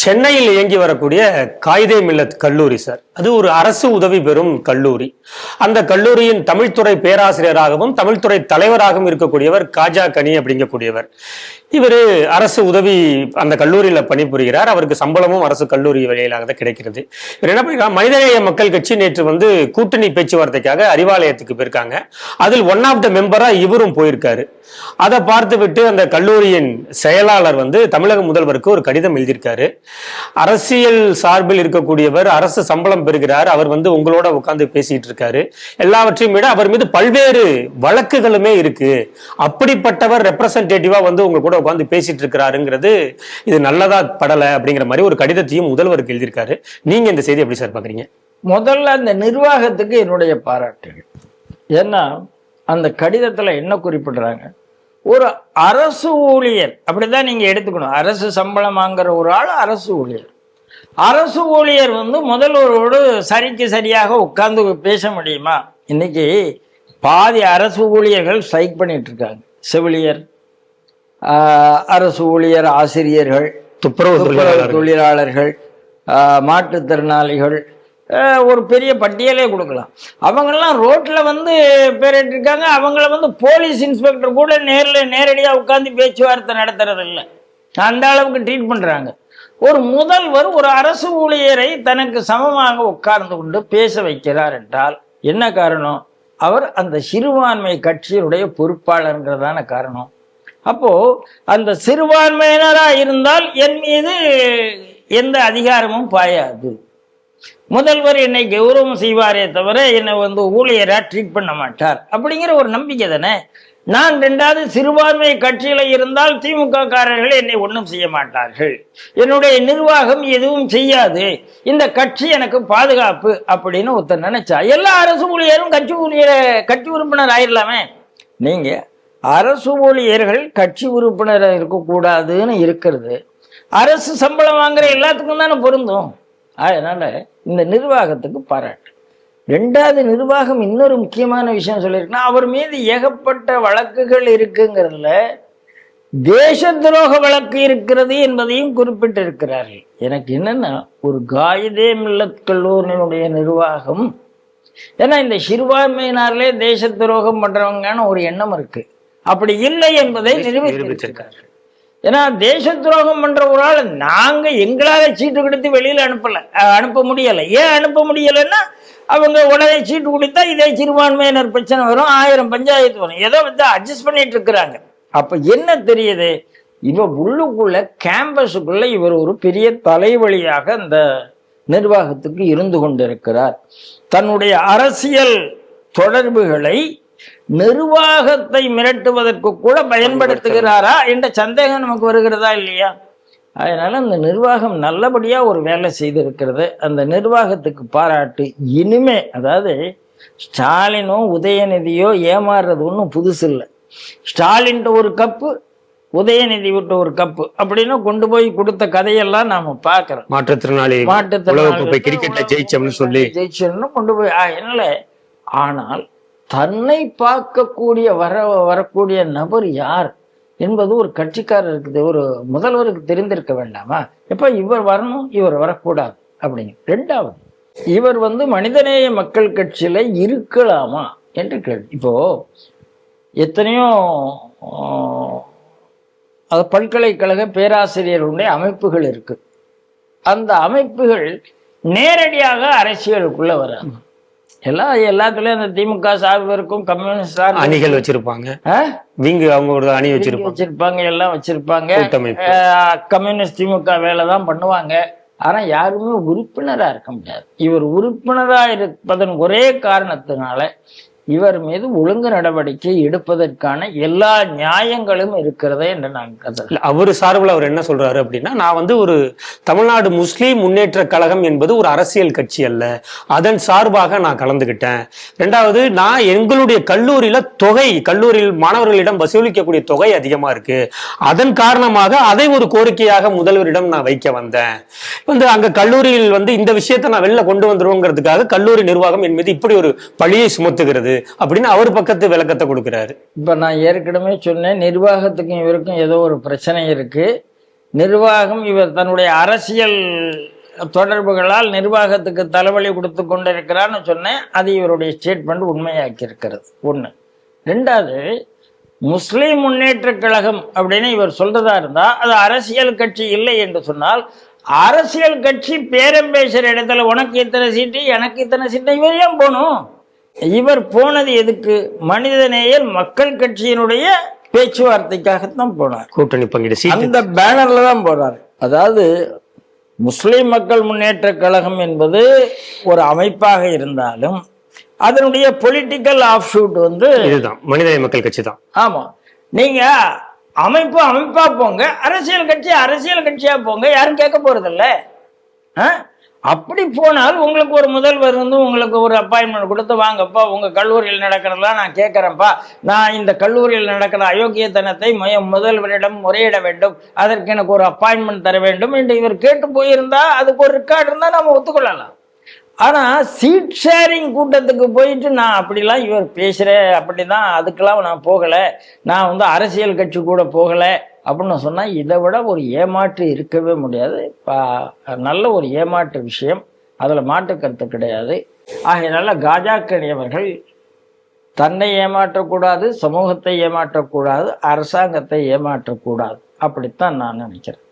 சென்னையில் இயங்கி வரக்கூடிய காயிதே மில்லத் கல்லூரி சார், அது ஒரு அரசு உதவி பெறும் கல்லூரி. அந்த கல்லூரியின் தமிழ்துறை பேராசிரியராகவும் தமிழ்துறை தலைவராகவும் இருக்கக்கூடியவர் காஜா கனி அப்படிங்கக்கூடியவர். இவர் அரசு உதவி அந்த கல்லூரியில பணிபுரிகிறார். அவருக்கு சம்பளமும் அரசு கல்லூரி வழியிலாக தான் கிடைக்கிறது. இவர் என்ன பண்ணிருக்காங்க, மனிதநேய மக்கள் கட்சி நேற்று கூட்டணி பேச்சுவார்த்தைக்காக அறிவாலயத்துக்கு போயிருக்காங்க. அதில் ஒன் ஆஃப் த மெம்பரா இவரும் போயிருக்காரு. அதை பார்த்து விட்டு அந்த கல்லூரியின் செயலாளர் தமிழக முதல்வருக்கு ஒரு கடிதம் எழுதியிருக்காரு. அரசியல் சார்பில் இருக்கக்கூடியவர், அரசு சம்பளம் பெறுகிறார், அவர் உங்களோட உட்கார்ந்து பேசிட்டு இருக்காரு. எல்லாவற்றையும் விட அவர் மீது பல்வேறு வழக்குகளுமே இருக்கு. அப்படிப்பட்டவர் ரெப்ரசன்டேட்டிவா உங்க கூட உட்கார்ந்து பேசிட்டு இருக்கிறாருங்கிறது இது நல்லதா படல அப்படிங்கிற மாதிரி ஒரு கடிதத்தையும் முதல்வருக்கு எழுதியிருக்காரு. நீங்க இந்த செய்தி எப்படி சார் பாக்குறீங்க? முதல்ல அந்த நிர்வாகத்துக்கு என்னுடைய பாராட்டுகள். ஏன்னா அந்த கடிதத்துல என்ன குறிப்பிடுறாங்க, ஒரு அரசு ஊழியர் அப்படிதான் நீங்க எடுத்துக்கணும். அரசு சம்பளம் வாங்குற ஒரு ஆள் அரசு ஊழியர். அரசு ஊழியர் முதல்வரோடு சரிக்கு சரியாக உட்கார்ந்து பேச முடியுமா? இன்னைக்கு பாதி அரசு ஊழியர்கள் ஸ்ட்ரைக் பண்ணிட்டு இருக்காங்க. செவிலியர், அரசு ஊழியர், ஆசிரியர்கள், துப்புரவு தொழிலாளர்கள், மாற்றுத்திறனாளிகள், ஒரு பெரிய பட்டியலே கொடுக்கலாம். அவங்கெல்லாம் ரோட்ல பேரிட்டு இருக்காங்க. அவங்கள போலீஸ் இன்ஸ்பெக்டர் கூட நேரடியாக உட்கார்ந்து பேச்சுவார்த்தை நடத்துறது இல்லை. அந்த அளவுக்கு ட்ரீட் பண்றாங்க. ஒரு முதல்வர் ஒரு அரசு ஊழியரை தனக்கு சமமாக உட்கார்ந்து கொண்டு பேச வைக்கிறார் என்றால் என்ன காரணம்? அவர் அந்த சிறுபான்மை கட்சியினுடைய பொறுப்பாளர்ங்கிறதான காரணம். அப்போ அந்த சிறுபான்மையினரா இருந்தால் என் மீது எந்த அதிகாரமும் பாயாது. முதல்வர் என்னை கௌரவம் செய்வாரே தவிர என்னை ஊழியரா ட்ரீட் பண்ண மாட்டார் அப்படிங்கிற ஒரு நம்பிக்கை தானே. நான் ரெண்டாவது சிறுபான்மை கட்சியில இருந்தால் திமுக காரர்கள் என்னை ஒன்றும் செய்ய மாட்டார்கள், என்னுடைய நிர்வாகம் எதுவும் செய்யாது, இந்த கட்சி எனக்கு பாதுகாப்பு அப்படின்னு ஒருத்தர் நினைச்சா எல்லா அரசு ஊழியரும் கட்சி உறுப்பினர் ஆயிடலாமே. நீங்க அரசு ஊழியர்கள் கட்சி உறுப்பினர் இருக்கக்கூடாதுன்னு இருக்கிறது அரசு சம்பளம் வாங்குற எல்லாத்துக்கும் தானே பொருந்தும். அதனால இந்த நிர்வாகத்துக்கு பாராட்டு. ரெண்டாவது, நிர்வாகம் இன்னொரு முக்கியமான விஷயம் சொல்லியிருக்குன்னா, அவர் மீது ஏகப்பட்ட வழக்குகள் இருக்குங்கிறதுல தேச துரோக வழக்கு இருக்கிறது என்பதையும் குறிப்பிட்டு இருக்கிறார்கள். எனக்கு என்னன்னா, ஒரு காயிதே மில்லத் கல்லூரியினுடைய நிர்வாகம், ஏன்னா இந்த சிறுபான்மையினாலே தேச துரோகம் பண்றவங்கன்னு ஒரு எண்ணம் இருக்கு. அப்படி இல்லை என்பதை நிரூபித்திருக்கிறார்கள். ஏன்னா தேச துரோகம் பண்ற ஒரு ஆள் நாங்க எங்களால சீட்டு கொடுத்து வெளியில அனுப்ப முடியலை. ஏன் அனுப்ப முடியலைன்னா, அவங்க உடனே சீட்டு கொடுத்தா இதே சிறுபான்மையினர் பிரச்சனை வரும், 1000 பஞ்சாயத்து வரும், ஏதோ அட்ஜஸ்ட் பண்ணிட்டு இருக்கிறாங்க. அப்ப என்ன தெரியுது, இவ உள்ளுக்குள்ள கேம்பஸுக்குள்ள இவர் ஒரு பெரிய தலைவலியாக இந்த நிர்வாகத்துக்கு இருந்து கொண்டிருக்கிறார். தன்னுடைய அரசியல் தொடர்புகளை நிர்வாகத்தை மிரட்டுவதற்கு கூட பயன்படுத்துகிறாரா என்ற சந்தேகம் நமக்கு வருகிறதா இல்லையா? அதனால அந்த நிர்வாகம் நல்லபடியா ஒரு வேலை செய்திருக்கிறது. அந்த நிர்வாகத்துக்கு பாராட்டு. இனிமே அதாவது ஸ்டாலினோ உதயநிதியோ ஏமாறுறது ஒன்றும் புதுசு இல்லை. ஸ்டாலின் ஒரு கப்பு, உதயநிதி விட்டு ஒரு கப்பு அப்படின்னு கொண்டு போய் கொடுத்த கதையெல்லாம் நாம பாக்குறோம். மாற்றுத்திறனாளி கிரிக்கெட்ல ஜெயிச்சோம்னு கொண்டு போய் அதனால. ஆனால் தன்னை பார்க்கக்கூடிய வரக்கூடிய நபர் யார் என்பது ஒரு கட்சிக்காரருக்கு, ஒரு முதல்வருக்கு தெரிந்திருக்க வேண்டாமா? எப்ப இவர் வரணும், இவர் வரக்கூடாது அப்படிங்க. ரெண்டாவது, இவர் மனிதநேய மக்கள் கட்சியில இருக்கலாமா என்று கேள்வி. இப்போ எத்தனையோ பல்கலைக்கழக பேராசிரியர்களுடைய அமைப்புகள் இருக்கு. அந்த அமைப்புகள் நேரடியாக அரசியலுக்குள்ள வராது. எல்லாத்துலயும் அந்த திமுக சார்பு இருக்கும், கம்யூனிஸ்ட் சார்பு அணிகள் வச்சிருப்பாங்க, அவங்களோட அணி வச்சிருப்பாங்க, எல்லாம் வச்சிருப்பாங்க. கம்யூனிஸ்ட் திமுக வேலை தான் பண்ணுவாங்க. ஆனா யாருமே உறுப்பினரா இருக்க முடியாது. இவர் உறுப்பினரா இருப்பதன் ஒரே காரணத்தினால இவர் மீது ஒழுங்கு நடவடிக்கை எடுப்பதற்கான எல்லா நியாயங்களும் இருக்கிறதே என்று நான் கருதுகிறேன். அவர் சார்பில் அவர் என்ன சொல்றாரு அப்படின்னா, நான் ஒரு தமிழ்நாடு முஸ்லீம் முன்னேற்ற கழகம் என்பது ஒரு அரசியல் கட்சி அல்ல, அதன் சார்பாக நான் கலந்துகிட்டேன். ரெண்டாவது, நான் எங்களுடைய கல்லூரியில் மாணவர்களிடம் வசூலிக்கக்கூடிய தொகை அதிகமா இருக்கு, அதன் காரணமாக அதை ஒரு கோரிக்கையாக முதல்வரிடம் நான் வைக்க வந்தேன். அங்க கல்லூரியில் இந்த விஷயத்தை நான் வெளில கொண்டு வந்துருவோங்கிறதுக்காக கல்லூரி நிர்வாகம் என் மீது இப்படி ஒரு பழியை சுமத்துகிறது அப்படின்னு அவர் பக்கத்து விளக்கத்தை கொடுக்கிறாரு. இப்ப நான் ஏற்கனவே சொன்னேன், நிர்வாகத்துக்கும் இவருக்கும் ஏதோ ஒரு பிரச்சனை இருக்கு. நிர்வாகம், இவர் தன்னுடைய அரசியல் தொடர்புகளால் நிர்வாகத்துக்கு தலைவலி கொடுத்து கொண்டிருக்கிறான்னு சொன்னேன். அது இவருடைய ஸ்டேட்மெண்ட் உண்மையாக்கி இருக்கிறது. ஒன்று. ரெண்டாவது, முஸ்லிம் முன்னேற்ற கழகம் அப்படின்னு இவர் சொல்றதா இருந்தா அது அரசியல் கட்சி இல்லை என்று சொன்னால், அரசியல் கட்சி பேரம் பேசுற இடத்துல உனக்கு இத்தனை சீட்டு எனக்கு இத்தனை சீட்டு, இவர் ஏன் போகணும்? இவர் போனது எதுக்கு? மனிதநேயர் மக்கள் கட்சியினுடைய பேச்சுவார்த்தைக்காகத்தான் போனார். கூட்டணி பங்கீடு அந்த பேனர்ல தான் போறாரு. அதாவது முஸ்லிம் மக்கள் முன்னேற்ற கழகம் என்பது ஒரு அமைப்பாக இருந்தாலும் அதனுடைய பொலிட்டிக்கல் ஆஃப் ஷூட் வந்து இதுதான் மனிதநேய மக்கள் கட்சி தான். ஆமா, நீங்க அமைப்பா போங்க, அரசியல் கட்சியா போங்க, யாரும் கேட்க போறதில்ல. அப்படி போனால் உங்களுக்கு ஒரு முதல்வர் வந்து உங்களுக்கு ஒரு அப்பாயின்மெண்ட் கொடுத்து, வாங்கப்பா உங்க கல்லூரியில் நடக்கிறதெல்லாம் நான் கேட்கறேன்ப்பா, நான் இந்த கல்லூரியில் நடக்கிற அயோக்கியத்தனத்தை முதல்வரிடம் முறையிட வேண்டும், அதற்கு எனக்கு ஒரு அப்பாயின்மெண்ட் தர வேண்டும் என்று இவர் கேட்டு போயிருந்தா அதுக்கு ஒரு ரெக்கார்டு இருந்தா நம்ம ஒத்துக்கொள்ளலாம். ஆனா சீட் ஷேரிங் கூட்டத்துக்கு போயிட்டு நான் அப்படிலாம் இவர் பேசுறேன், அப்படிதான் அதுக்கெல்லாம் நான் போகல, நான் வந்து அரசியல் கட்சி கூட போகல அப்படின்னு சொன்னா இதை விட ஒரு ஏமாற்று இருக்கவே முடியாது. நல்ல ஒரு ஏமாற்று விஷயம், அதுல மாற்று கருத்து கிடையாது. ஆகையினால காஜாக்கணி அவர்கள் தன்னை ஏமாற்றக்கூடாது, சமூகத்தை ஏமாற்றக்கூடாது, அரசாங்கத்தை ஏமாற்றக்கூடாது, அப்படித்தான் நான் நினைக்கிறேன்.